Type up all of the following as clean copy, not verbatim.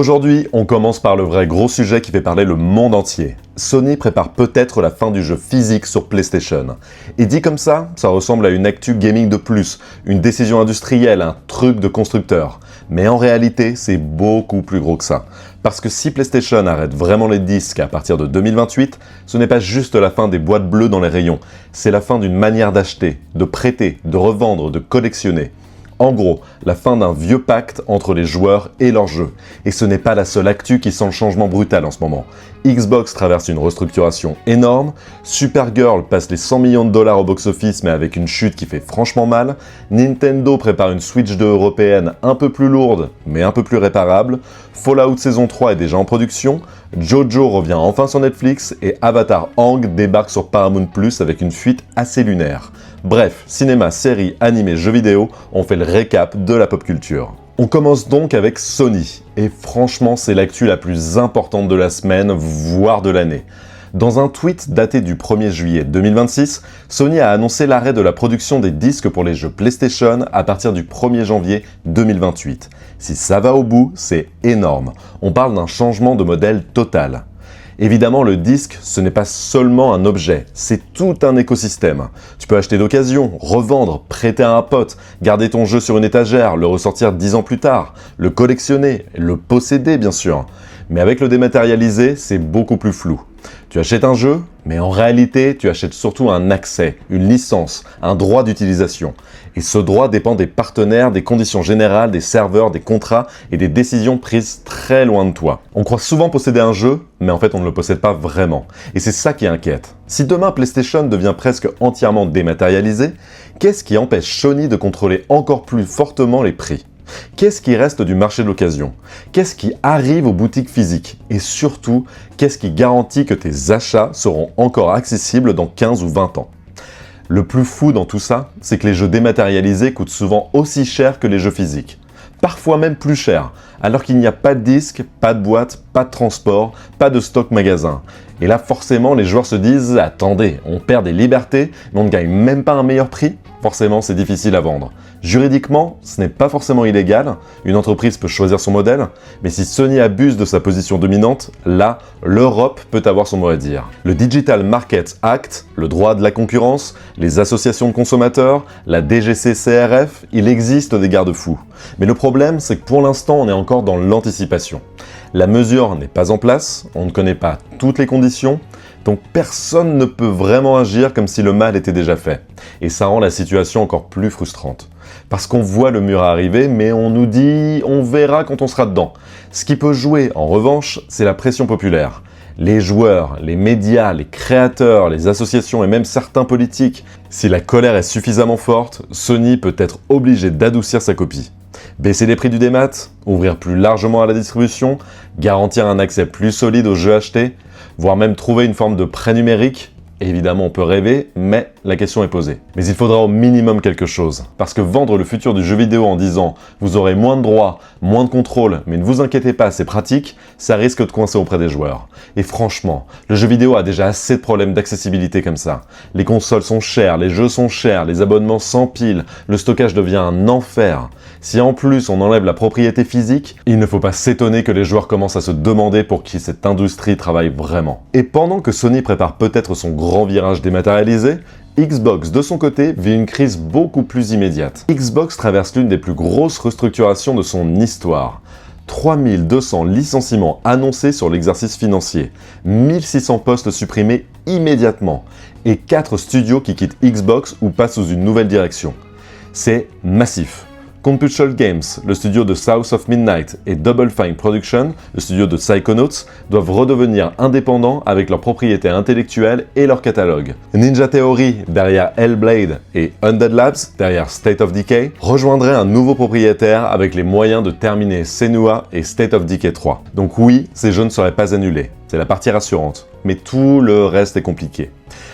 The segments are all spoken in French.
Aujourd'hui, on commence par le vrai gros sujet qui fait parler le monde entier. Sony prépare peut-être la fin du jeu physique sur PlayStation. Et dit comme ça ressemble à une actu gaming de plus, une décision industrielle, un truc de constructeur. Mais en réalité, c'est beaucoup plus gros que ça. Parce que si PlayStation arrête vraiment les disques à partir de 2028, ce n'est pas juste la fin des boîtes bleues dans les rayons, c'est la fin d'une manière d'acheter, de prêter, de revendre, de collectionner. En gros, la fin d'un vieux pacte entre les joueurs et leurs jeux. Et ce n'est pas la seule actu qui sent le changement brutal en ce moment. Xbox traverse une restructuration énorme, Supergirl passe les 100 millions de dollars au box-office mais avec une chute qui fait franchement mal, Nintendo prépare une Switch 2 européenne un peu plus lourde mais un peu plus réparable, Fallout saison 3 est déjà en production, Jojo revient enfin sur Netflix et Avatar Aang débarque sur Paramount Plus avec une fuite assez lunaire. Bref, cinéma, séries, animés, jeux vidéo, on fait le récap de la pop culture. On commence donc avec Sony, et franchement c'est l'actu la plus importante de la semaine, voire de l'année. Dans un tweet daté du 1er juillet 2026, Sony a annoncé l'arrêt de la production des disques pour les jeux PlayStation à partir du 1er janvier 2028. Si ça va au bout, c'est énorme. On parle d'un changement de modèle total. Évidemment, le disque, ce n'est pas seulement un objet, c'est tout un écosystème. Tu peux acheter d'occasion, revendre, prêter à un pote, garder ton jeu sur une étagère, le ressortir 10 ans plus tard, le collectionner, le posséder bien sûr. Mais avec le dématérialisé, c'est beaucoup plus flou. Tu achètes un jeu, mais en réalité, tu achètes surtout un accès, une licence, un droit d'utilisation. Et ce droit dépend des partenaires, des conditions générales, des serveurs, des contrats et des décisions prises très loin de toi. On croit souvent posséder un jeu, mais en fait on ne le possède pas vraiment. Et c'est ça qui inquiète. Si demain PlayStation devient presque entièrement dématérialisé, qu'est-ce qui empêche Sony de contrôler encore plus fortement les prix ? Qu'est-ce qui reste du marché de l'occasion? Qu'est-ce qui arrive aux boutiques physiques? Et surtout, qu'est-ce qui garantit que tes achats seront encore accessibles dans 15 ou 20 ans? Le plus fou dans tout ça, c'est que les jeux dématérialisés coûtent souvent aussi cher que les jeux physiques. Parfois même plus cher, alors qu'il n'y a pas de disque, pas de boîte, pas de transport, pas de stock magasin. Et là forcément les joueurs se disent « Attendez, on perd des libertés, mais on ne gagne même pas un meilleur prix ?» Forcément c'est difficile à vendre. Juridiquement, ce n'est pas forcément illégal, une entreprise peut choisir son modèle, mais si Sony abuse de sa position dominante, là, l'Europe peut avoir son mot à dire. Le Digital Markets Act, le droit de la concurrence, les associations de consommateurs, la DGCCRF, il existe des garde-fous. Mais le problème, c'est que pour l'instant, on est encore dans l'anticipation. La mesure n'est pas en place, on ne connaît pas toutes les conditions, donc personne ne peut vraiment agir comme si le mal était déjà fait. Et ça rend la situation encore plus frustrante. Parce qu'on voit le mur arriver, mais on nous dit « on verra quand on sera dedans ». Ce qui peut jouer, en revanche, c'est la pression populaire. Les joueurs, les médias, les créateurs, les associations et même certains politiques, si la colère est suffisamment forte, Sony peut être obligé d'adoucir sa copie. Baisser les prix du démat, ouvrir plus largement à la distribution, garantir un accès plus solide aux jeux achetés, voire même trouver une forme de prêt numérique. Évidemment, on peut rêver, mais la question est posée. Mais il faudra au minimum quelque chose. Parce que vendre le futur du jeu vidéo en disant « vous aurez moins de droits, moins de contrôle, mais ne vous inquiétez pas, c'est pratique », ça risque de coincer auprès des joueurs. Et franchement, le jeu vidéo a déjà assez de problèmes d'accessibilité comme ça. Les consoles sont chères, les jeux sont chers, les abonnements s'empilent, le stockage devient un enfer. Si en plus on enlève la propriété physique, il ne faut pas s'étonner que les joueurs commencent à se demander pour qui cette industrie travaille vraiment. Et pendant que Sony prépare peut-être son grand virage dématérialisé, Xbox de son côté vit une crise beaucoup plus immédiate. Xbox traverse l'une des plus grosses restructurations de son histoire. 3200 licenciements annoncés sur l'exercice financier, 1600 postes supprimés immédiatement et 4 studios qui quittent Xbox ou passent sous une nouvelle direction. C'est massif. Compulsion Games, le studio de South of Midnight, et Double Fine Production, le studio de Psychonauts, doivent redevenir indépendants avec leur propriété intellectuelle et leur catalogue. Ninja Theory, derrière Hellblade, et Undead Labs, derrière State of Decay, rejoindraient un nouveau propriétaire avec les moyens de terminer Senua et State of Decay 3. Donc oui, ces jeux ne seraient pas annulés. C'est la partie rassurante. Mais tout le reste est compliqué.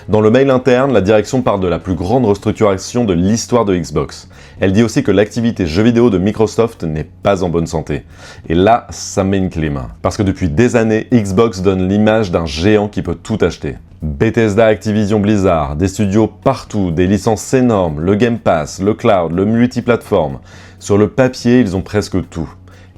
Dans le mail interne, la direction parle de la plus grande restructuration de l'histoire de Xbox. Elle dit aussi que l'activité jeux vidéo de Microsoft n'est pas en bonne santé. Et là, ça met une clim. Parce que depuis des années, Xbox donne l'image d'un géant qui peut tout acheter. Bethesda, Activision Blizzard, des studios partout, des licences énormes, le Game Pass, le cloud, le multiplateforme. Sur le papier, ils ont presque tout.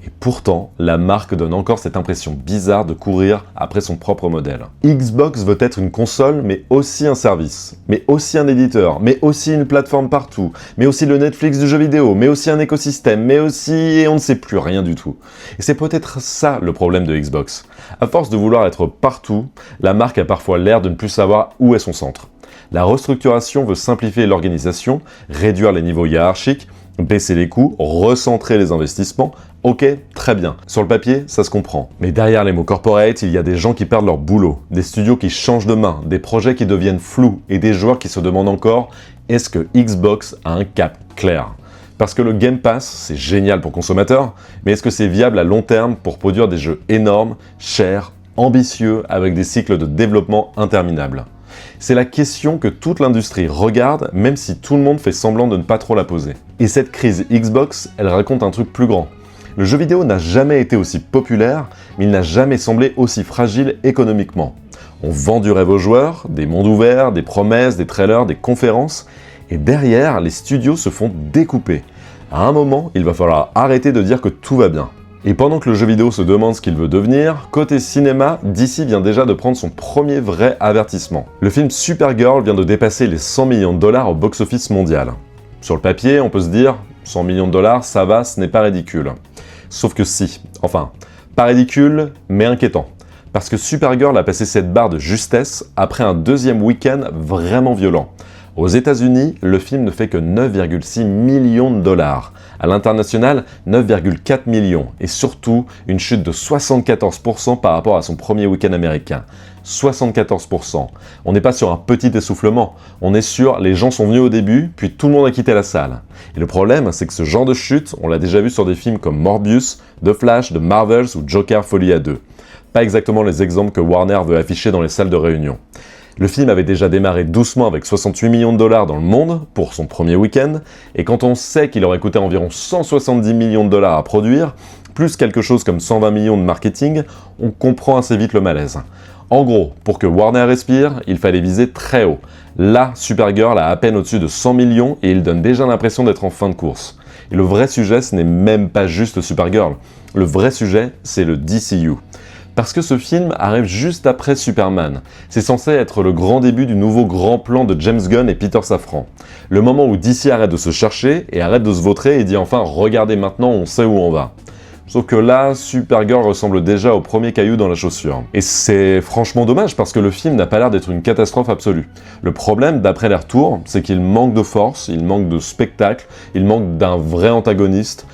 Et pourtant, la marque donne encore cette impression bizarre de courir après son propre modèle. Xbox veut être une console, mais aussi un service, mais aussi un éditeur, mais aussi une plateforme partout, mais aussi le Netflix du jeu vidéo, mais aussi un écosystème, mais aussi... et on ne sait plus rien du tout. Et c'est peut-être ça le problème de Xbox. À force de vouloir être partout, la marque a parfois l'air de ne plus savoir où est son centre. La restructuration veut simplifier l'organisation, réduire les niveaux hiérarchiques, baisser les coûts, recentrer les investissements. Ok, très bien. Sur le papier, ça se comprend. Mais derrière les mots corporate, il y a des gens qui perdent leur boulot, des studios qui changent de main, des projets qui deviennent flous et des joueurs qui se demandent encore « Est-ce que Xbox a un cap clair ?» Parce que le Game Pass, c'est génial pour consommateurs, mais est-ce que c'est viable à long terme pour produire des jeux énormes, chers, ambitieux, avec des cycles de développement interminables? C'est la question que toute l'industrie regarde, même si tout le monde fait semblant de ne pas trop la poser. Et cette crise Xbox, elle raconte un truc plus grand. Le jeu vidéo n'a jamais été aussi populaire, mais il n'a jamais semblé aussi fragile économiquement. On vend du rêve aux joueurs, des mondes ouverts, des promesses, des trailers, des conférences, et derrière, les studios se font découper. À un moment, il va falloir arrêter de dire que tout va bien. Et pendant que le jeu vidéo se demande ce qu'il veut devenir, côté cinéma, DC vient déjà de prendre son premier vrai avertissement. Le film Supergirl vient de dépasser les 100 millions de dollars au box-office mondial. Sur le papier, on peut se dire, 100 millions de dollars, ça va, ce n'est pas ridicule. Sauf que si, enfin, pas ridicule, mais inquiétant. Parce que Supergirl a passé cette barre de justesse après un deuxième week-end vraiment violent. Aux États-Unis, le film ne fait que 9,6 millions de dollars. À l'international, 9,4 millions. Et surtout, une chute de 74% par rapport à son premier week-end américain. 74%. On n'est pas sur un petit essoufflement. On est sur les gens sont venus au début, puis tout le monde a quitté la salle. Et le problème, c'est que ce genre de chute, on l'a déjà vu sur des films comme Morbius, The Flash, The Marvels ou Joker Folie à 2. Pas exactement les exemples que Warner veut afficher dans les salles de réunion. Le film avait déjà démarré doucement avec 68 millions de dollars dans le monde pour son premier week-end, et quand on sait qu'il aurait coûté environ 170 millions de dollars à produire, plus quelque chose comme 120 millions de marketing, on comprend assez vite le malaise. En gros, pour que Warner respire, il fallait viser très haut. Là, Supergirl a à peine au-dessus de 100 millions et il donne déjà l'impression d'être en fin de course. Et le vrai sujet, ce n'est même pas juste Supergirl. Le vrai sujet, c'est le DCU. Parce que ce film arrive juste après Superman. C'est censé être le grand début du nouveau grand plan de James Gunn et Peter Safran. Le moment où DC arrête de se chercher et arrête de se vautrer et dit enfin « Regardez maintenant, on sait où on va ». Sauf que là, Supergirl ressemble déjà au premier caillou dans la chaussure. Et c'est franchement dommage parce que le film n'a pas l'air d'être une catastrophe absolue. Le problème, d'après les retours, c'est qu'il manque de force, il manque de spectacle, il manque d'un vrai antagoniste.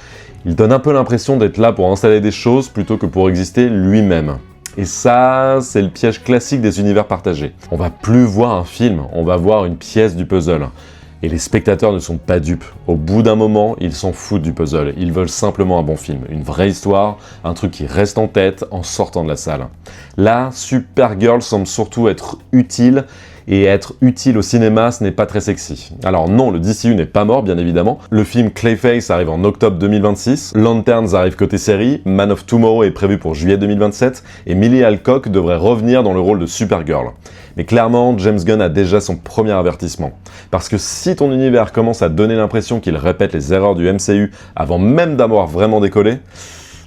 Il donne un peu l'impression d'être là pour installer des choses plutôt que pour exister lui-même. Et ça, c'est le piège classique des univers partagés. On va plus voir un film, on va voir une pièce du puzzle. Et les spectateurs ne sont pas dupes. Au bout d'un moment, ils s'en foutent du puzzle. Ils veulent simplement un bon film, une vraie histoire, un truc qui reste en tête en sortant de la salle. Là, Supergirl semble surtout être utile, et être utile au cinéma, ce n'est pas très sexy. Alors non, le DCU n'est pas mort, bien évidemment. Le film Clayface arrive en octobre 2026, Lanterns arrive côté série, Man of Tomorrow est prévu pour juillet 2027, et Millie Alcock devrait revenir dans le rôle de Supergirl. Mais clairement, James Gunn a déjà son premier avertissement. Parce que si ton univers commence à donner l'impression qu'il répète les erreurs du MCU avant même d'avoir vraiment décollé,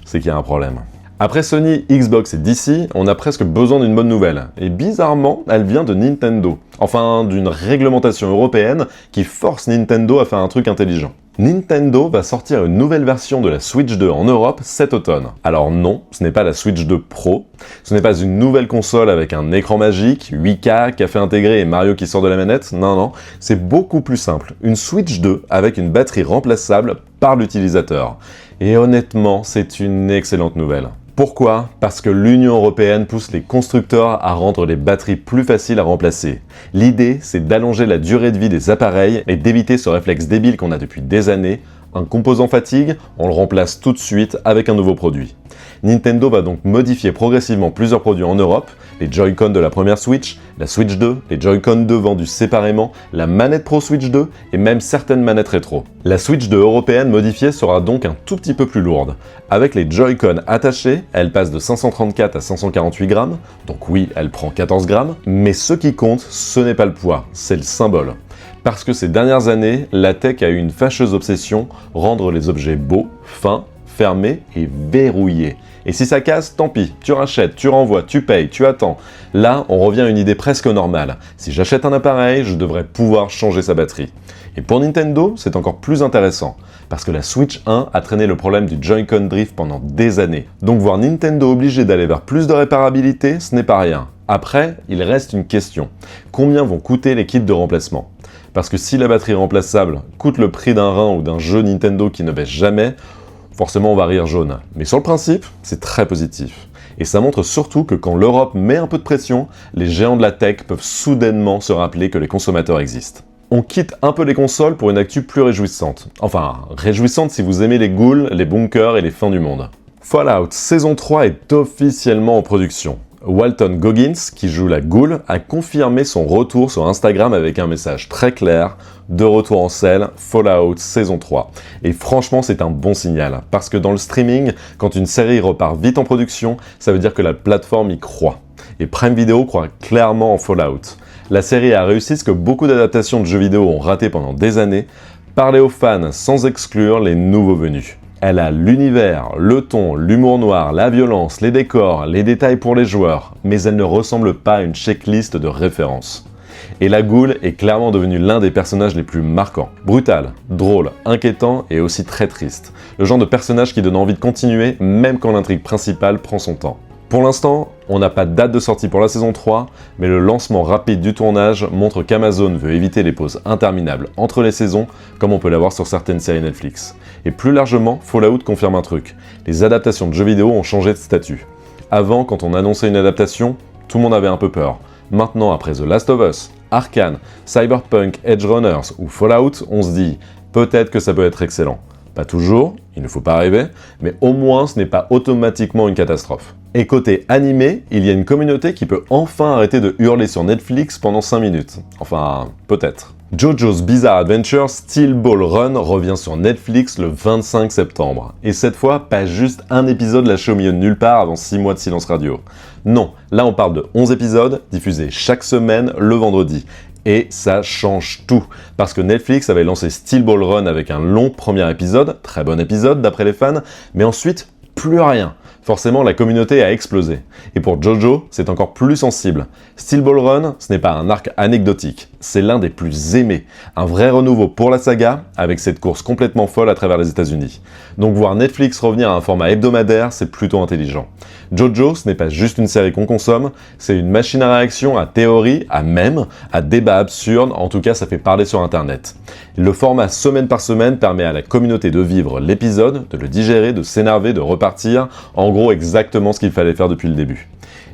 c'est qu'il y a un problème. Après Sony, Xbox et DC, on a presque besoin d'une bonne nouvelle. Et bizarrement, elle vient de Nintendo. Enfin, d'une réglementation européenne qui force Nintendo à faire un truc intelligent. Nintendo va sortir une nouvelle version de la Switch 2 en Europe cet automne. Alors non, ce n'est pas la Switch 2 Pro, ce n'est pas une nouvelle console avec un écran magique, 8K, café intégré et Mario qui sort de la manette, non, c'est beaucoup plus simple. Une Switch 2 avec une batterie remplaçable par l'utilisateur. Et honnêtement, c'est une excellente nouvelle. Pourquoi ? Parce que l'Union européenne pousse les constructeurs à rendre les batteries plus faciles à remplacer. L'idée, c'est d'allonger la durée de vie des appareils et d'éviter ce réflexe débile qu'on a depuis des années. Un composant fatigue, on le remplace tout de suite avec un nouveau produit. Nintendo va donc modifier progressivement plusieurs produits en Europe, les Joy-Con de la première Switch, la Switch 2, les Joy-Con 2 vendus séparément, la manette Pro Switch 2 et même certaines manettes rétro. La Switch 2 européenne modifiée sera donc un tout petit peu plus lourde. Avec les Joy-Con attachés, elle passe de 534 à 548 grammes, donc oui, elle prend 14 grammes, mais ce qui compte, ce n'est pas le poids, c'est le symbole. Parce que ces dernières années, la tech a eu une fâcheuse obsession, rendre les objets beaux, fins, fermé et verrouillé. Et si ça casse, tant pis, tu rachètes, tu renvoies, tu payes, tu attends. Là, on revient à une idée presque normale. Si j'achète un appareil, je devrais pouvoir changer sa batterie. Et pour Nintendo, c'est encore plus intéressant, parce que la Switch 1 a traîné le problème du Joy-Con Drift pendant des années. Donc voir Nintendo obligé d'aller vers plus de réparabilité, ce n'est pas rien. Après, il reste une question. Combien vont coûter les kits de remplacement ? Parce que si la batterie remplaçable coûte le prix d'un rein ou d'un jeu Nintendo qui ne baisse jamais, forcément on va rire jaune. Mais sur le principe, c'est très positif. Et ça montre surtout que quand l'Europe met un peu de pression, les géants de la tech peuvent soudainement se rappeler que les consommateurs existent. On quitte un peu les consoles pour une actu plus réjouissante. Enfin, réjouissante si vous aimez les ghouls, les bunkers et les fins du monde. Fallout saison 3 est officiellement en production. Walton Goggins, qui joue la Ghoul, a confirmé son retour sur Instagram avec un message très clair, de retour en selle, Fallout saison 3. Et franchement, c'est un bon signal, parce que dans le streaming, quand une série repart vite en production, ça veut dire que la plateforme y croit. Et Prime Video croit clairement en Fallout. La série a réussi ce que beaucoup d'adaptations de jeux vidéo ont raté pendant des années, parler aux fans sans exclure les nouveaux venus. Elle a l'univers, le ton, l'humour noir, la violence, les décors, les détails pour les joueurs, mais elle ne ressemble pas à une checklist de références. Et la Ghoul est clairement devenue l'un des personnages les plus marquants. Brutal, drôle, inquiétant et aussi très triste. Le genre de personnage qui donne envie de continuer même quand l'intrigue principale prend son temps. Pour l'instant, on n'a pas de date de sortie pour la saison 3, mais le lancement rapide du tournage montre qu'Amazon veut éviter les pauses interminables entre les saisons, comme on peut l'avoir sur certaines séries Netflix. Et plus largement, Fallout confirme un truc, les adaptations de jeux vidéo ont changé de statut. Avant, quand on annonçait une adaptation, tout le monde avait un peu peur. Maintenant, après The Last of Us, Arcane, Cyberpunk, Edge Runners ou Fallout, on se dit peut-être que ça peut être excellent. Pas toujours, il ne faut pas rêver, mais au moins ce n'est pas automatiquement une catastrophe. Et côté animé, il y a une communauté qui peut enfin arrêter de hurler sur Netflix pendant 5 minutes. Enfin, peut-être. JoJo's Bizarre Adventure Steel Ball Run revient sur Netflix le 25 septembre. Et cette fois, pas juste un épisode lâché au milieu de nulle part avant 6 mois de silence radio. Non, là on parle de 11 épisodes, diffusés chaque semaine le vendredi. Et ça change tout, parce que Netflix avait lancé Steel Ball Run avec un long premier épisode, très bon épisode d'après les fans, mais ensuite, plus rien. Forcément, la communauté a explosé. Et pour JoJo, c'est encore plus sensible. Steel Ball Run, ce n'est pas un arc anecdotique, c'est l'un des plus aimés. Un vrai renouveau pour la saga, avec cette course complètement folle à travers les États-Unis. Donc voir Netflix revenir à un format hebdomadaire, c'est plutôt intelligent. JoJo, ce n'est pas juste une série qu'on consomme, c'est une machine à réaction, à théorie, à mème, à débat absurde, en tout cas ça fait parler sur internet. Le format semaine par semaine permet à la communauté de vivre l'épisode, de le digérer, de s'énerver, de repartir, en gros exactement ce qu'il fallait faire depuis le début.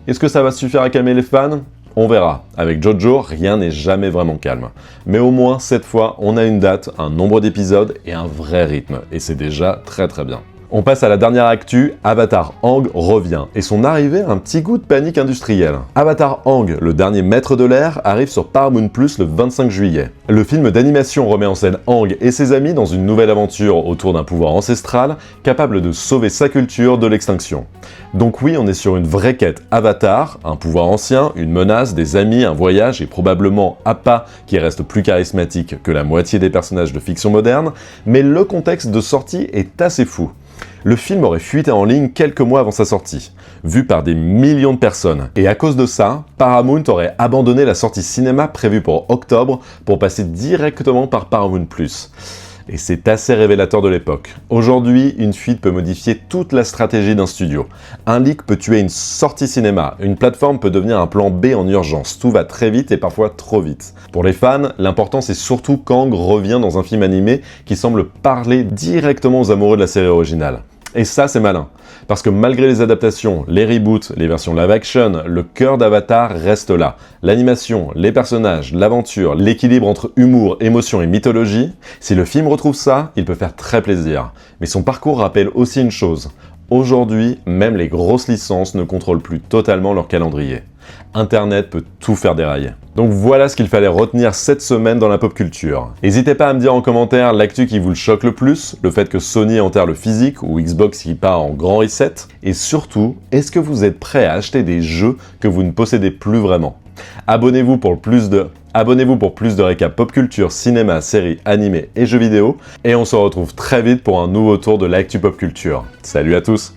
Est-ce que ça va suffire à calmer les fans ? On verra. Avec JoJo, rien n'est jamais vraiment calme. Mais au moins, cette fois, on a une date, un nombre d'épisodes et un vrai rythme. Et c'est déjà très très bien. On passe à la dernière actu, Avatar Aang revient, et son arrivée a un petit goût de panique industrielle. Avatar Aang, le dernier maître de l'air, arrive sur Paramount+ le 25 juillet. Le film d'animation remet en scène Aang et ses amis dans une nouvelle aventure autour d'un pouvoir ancestral capable de sauver sa culture de l'extinction. Donc oui, on est sur une vraie quête Avatar, un pouvoir ancien, une menace, des amis, un voyage et probablement Appa qui reste plus charismatique que la moitié des personnages de fiction moderne, mais le contexte de sortie est assez fou. Le film aurait fuité en ligne quelques mois avant sa sortie, vu par des millions de personnes. Et à cause de ça, Paramount aurait abandonné la sortie cinéma prévue pour octobre pour passer directement par Paramount+. Et c'est assez révélateur de l'époque. Aujourd'hui, une fuite peut modifier toute la stratégie d'un studio. Un leak peut tuer une sortie cinéma, une plateforme peut devenir un plan B en urgence. Tout va très vite et parfois trop vite. Pour les fans, l'important c'est surtout qu'Aang revient dans un film animé qui semble parler directement aux amoureux de la série originale. Et ça, c'est malin. Parce que malgré les adaptations, les reboots, les versions live-action, le cœur d'Avatar reste là. L'animation, les personnages, l'aventure, l'équilibre entre humour, émotion et mythologie, si le film retrouve ça, il peut faire très plaisir. Mais son parcours rappelle aussi une chose. Aujourd'hui, même les grosses licences ne contrôlent plus totalement leur calendrier. Internet peut tout faire dérailler. Donc voilà ce qu'il fallait retenir cette semaine dans la pop culture. N'hésitez pas à me dire en commentaire l'actu qui vous le choque le plus, le fait que Sony enterre le physique ou Xbox qui part en grand reset, et surtout, est-ce que vous êtes prêt à acheter des jeux que vous ne possédez plus vraiment ? Abonnez-vous pour le plus de Abonnez-vous pour plus de récaps pop culture, cinéma, séries, animés et jeux vidéo. Et on se retrouve très vite pour un nouveau tour de l'actu pop culture. Salut à tous!